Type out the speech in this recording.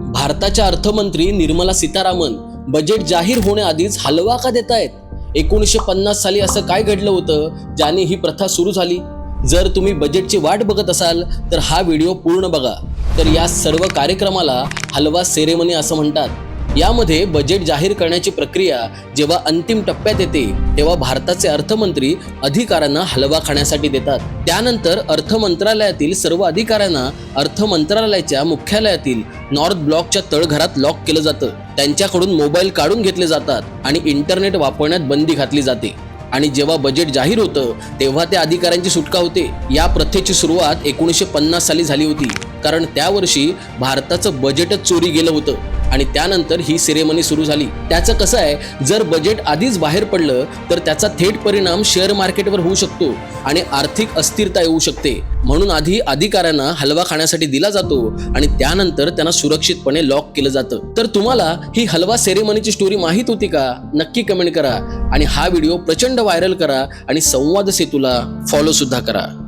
भारताच्या अर्थमंत्री निर्मला सीतारामन बजेट जाहीर होण्याआधीच हलवा का देत आहेत? 1950 साली असं काय घडलं होतं ज्याने ही प्रथा सुरू झाली? जर तुम्ही बजेटची वाट बघत असाल तर हा व्हिडिओ पूर्ण बघा. तर या सर्व कार्यक्रमाला हलवा सेरेमनी असं म्हणतात. यामध्ये बजेट जाहीर करण्याची प्रक्रिया जेव्हा अंतिम टप्प्यात येते तेव्हा भारताचे अर्थमंत्री अधिकाऱ्यांना हलवा खाण्यासाठी देतात. त्यानंतर अर्थ मंत्रालयातील सर्व अधिकाऱ्यांना अर्थ मंत्रालयाच्या मुख्यालयातील नॉर्थ ब्लॉकच्या तळघरात लॉक केलं जातं. त्यांच्याकडून मोबाईल काढून घेतले जातात आणि इंटरनेट वापरण्यात बंदी घातली जाते. आणि जेव्हा बजेट जाहीर होतं तेव्हा त्या अधिकाऱ्यांची सुटका होते. या प्रथेची सुरुवात 1950 साली झाली होती, कारण त्या वर्षी भारताचं बजेटच चोरी गेलं होतं आणि त्यानंतर ही सेरेमनी सुरू झाली. त्याचं कसं आहे, जर बजेट आधीच बाहेर पडलं तर त्याचा थेट परिणाम शेअर मार्केटवर होऊ शकतो आणि आर्थिक अस्थिरता येऊ शकते. म्हणून आधी अधिकाऱ्यांना हलवा खाण्यासाठी दिला जातो आणि त्यानंतर त्यांना सुरक्षितपणे लॉक केलं जातं. तर तुम्हाला ही हलवा सेरेमनीची स्टोरी माहित होती का? नक्की कमेंट करा आणि हा व्हिडिओ प्रचंड व्हायरल करा आणि संवाद सेतूला फॉलो सुद्धा करा.